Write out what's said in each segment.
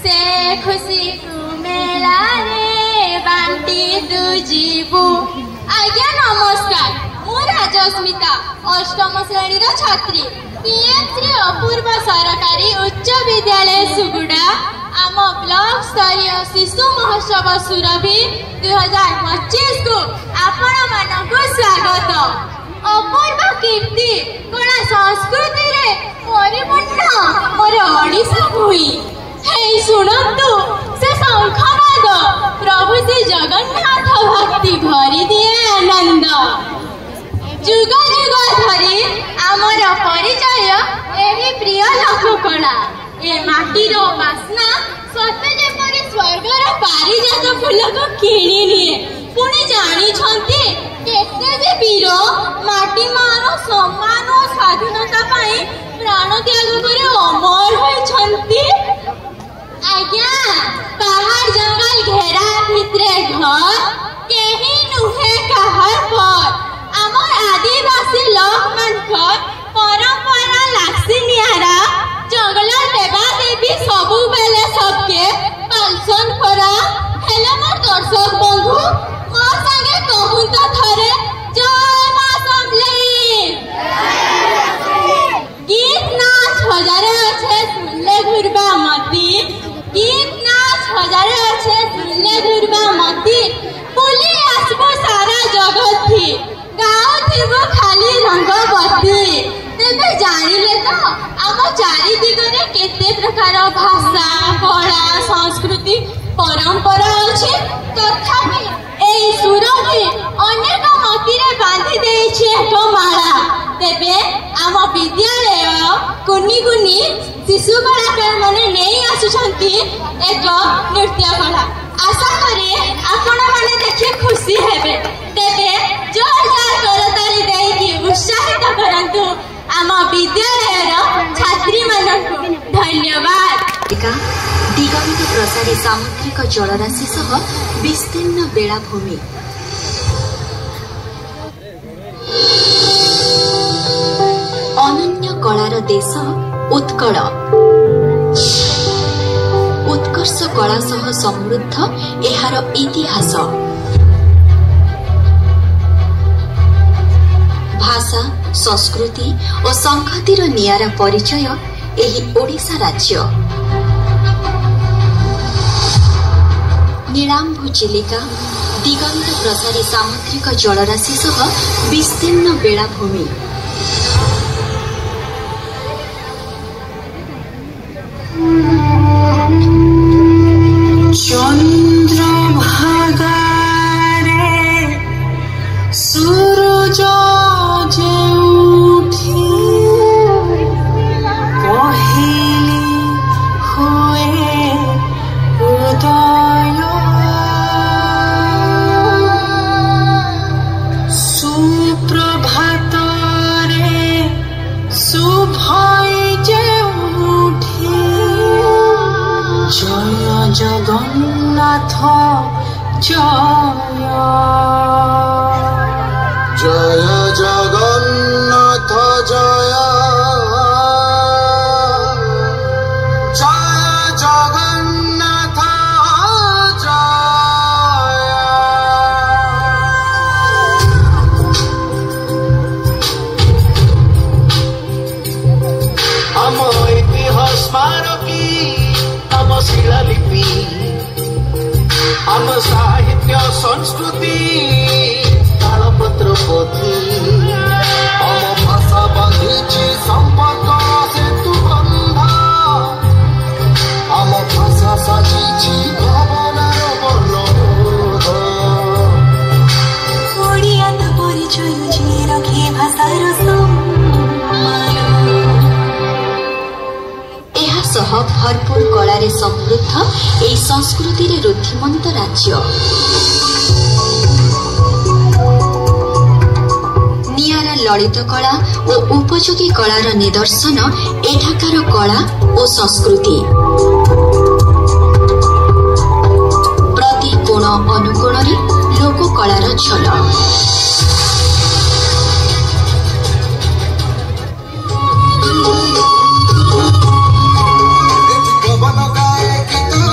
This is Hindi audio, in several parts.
से खुशी को मेला रे बांटी तू जीवु। आज्ञा नमस्कार, मु राजस्मिता अष्टम श्रेणी छात्री पीएम श्री अपूर्व सरकारी उच्च विद्यालय सुगुड़ा आम ब्लॉक स्तरीय शिशु महोत्सव सुरभि 2025 को आपण मानकु स्वागत। अपूर्व कीर्ति कला संस्कृति रे परिपूर्ण मोर ओडिशा भूमि। हे सुनंतु से शंखनाद प्रभु श्री जगन्नाथ भक्ति भरी दिए आनंद। जुग जुग धरी आमर परिचय एही प्रिय लोककला। ए माटीर बास्ना सते जेपरि स्वर्गर पारिजात फूल को किणी निए। पुणी जानी छंती केते जे वीर माटी मान सम्मान और स्वाधीनता पाई प्राण त्याग करे अमर होई छंती। आज्ञा पहाड़ जंगल घेरा भितरे घर केही नुहे कहार पर आमर आदिवासी लोक मानकर परंपरा लागसी नियारा। जंगल देवा देवी सबु बेले सबके पालसन करा। हेलो मोर दर्शक बंधु मोर संगे कहूं तो थरे जय मां समलेई। गीत नाच हजारे अच्छे सुनले घुरबा मती। गीत नाच हजारे अच्छे सुनले घुरबा मती। बुली आसबो सारा जगत थी गाँव थी वो खाली रंग बत्ती। तेबे जानिले तो आम चारि दिगरे केते प्रकार भाषा कला संस्कृति परंपरा अछि। तथापि एई सुरभि अनेक मतिरे बांधि देछि एक माला। तेबे आम विद्यालय कुनी कुनी शिशु कलाकार माने नहीं आसुछंती एक नृत्य कला। आशा करे आपण माने देखि खुशी हेबे। तेबे जोरदार करताली देकी उत्साहित करंतु आम विद्यालय छात्री मानक धन्यवाद। दिगंत प्रसारी सामुद्रिक जलराशि सह विस्तीर्ण बेलाभूमि। अनन्य कलार देश उत्कल। उत्कर्ष कला सह समृद्ध एहार इतिहास। भाषा संस्कृति और संघातिर नियारा परिचय एही ओडिशा राज्य। नीलांबु चिलिका दिगंत प्रसारी सामुद्रिक जलराशि सह विस्तीर्ण बेलाभूमि। चंद्रभागा सूरज जगन्नाथ जय जय जगन्नाथ जय जय जगन्नाथ जय। हम इतिहास स्मारकी हम शिलालिपि हम साहित्य संस्कृति तालपत्र पोथी हम भाषा बांधिछि संपर्क सेतु बंध हम भाषा साजिछि भावनार बलबोध। ओडिया तो परिचय जे रखे भाषार सम्मान। सह भरपूर कलारे समृद्ध एई संस्कृति रे रुद्धिमंत राज्य। नियारा ललित कला और उपयोगी कलार निदर्शन एठाकार कला और संस्कृति। प्रति कोण अनुकोण लोक कलार झलक। गीत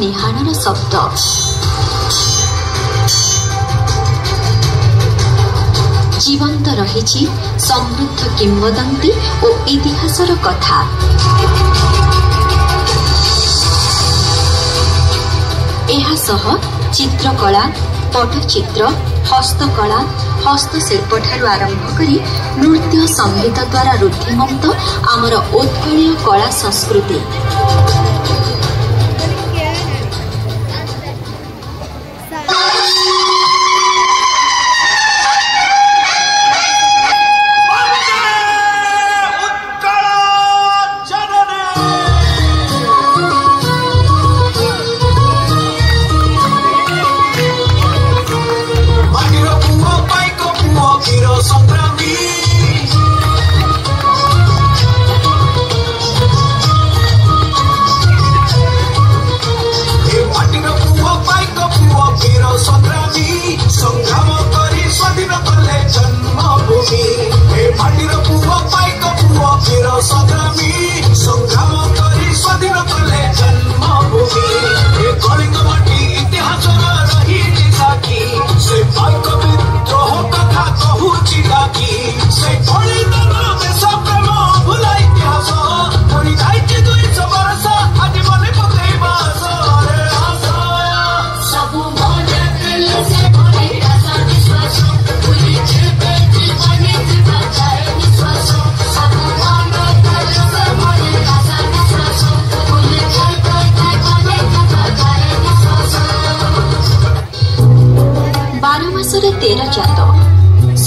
ନିହାଣର ଶବ୍ଦ। ଜୀବନ୍ତ ରହିଛି ସମୃଦ୍ଧ କିମ୍ବଦନ୍ତୀ ଓ ଇତିହାସର କଥା। ଏହା ସହ ଚିତ୍ରକଳା, ପଟ୍ଟଚିତ୍ର, ହସ୍ତକଳା, ହସ୍ତଶିଳ୍ପଠାରୁ ଆରମ୍ଭ କରି ନୃତ୍ୟ, ସଙ୍ଗୀତ ଦ୍ୱାରା ରୁଦ୍ଧିମନ୍ତ ଆମର ଉତ୍କଳୀୟ କଳା ସଂସ୍କୃତି।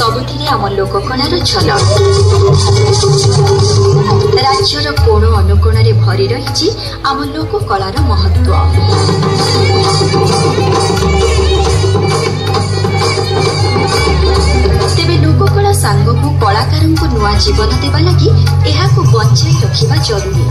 ସବୁଥିରେ ଆମ ଲୋକକଳାର ଝଲକ। ରାଜ୍ୟର କୋଣ ଅନୁକୋଣରେ ଭରି ରହିଛି ଆମ ଲୋକକଳାର ମହତ୍ତ୍ୱ। ତେବେ ଲୋକକଳା ସାଙ୍ଗକୁ କଳାକାରଙ୍କୁ ନୂଆ ଜୀବନ ଦେବା ଲାଗି ଏହାକୁ ବଞ୍ଚାଇ ରଖିବା ଜରୁରୀ।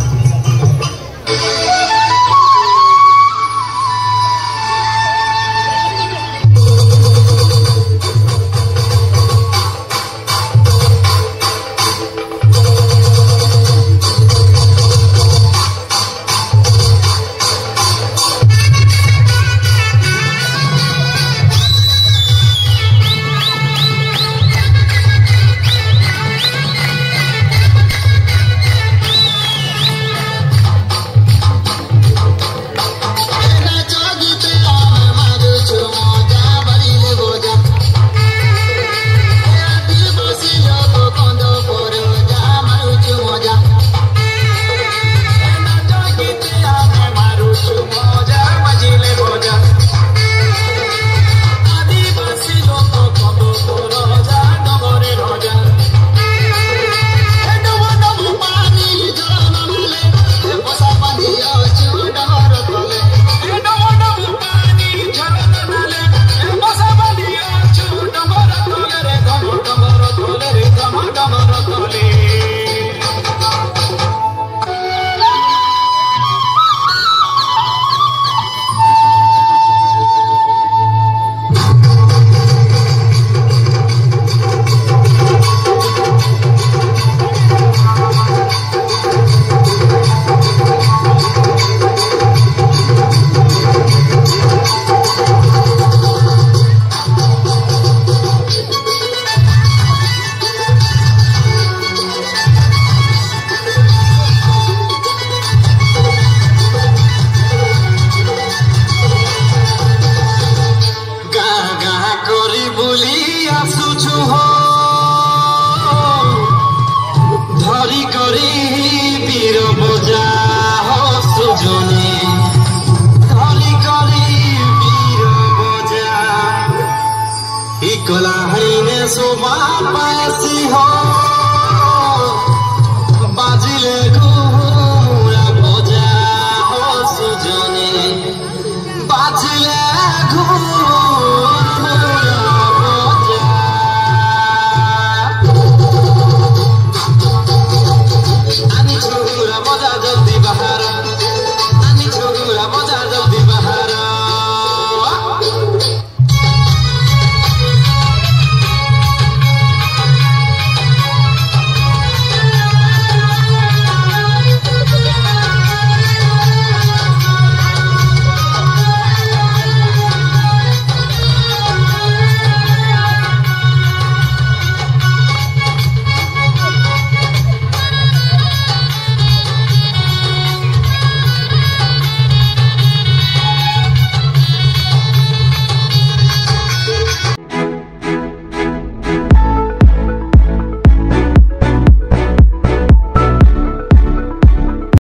कला है ने शोभा पासी हो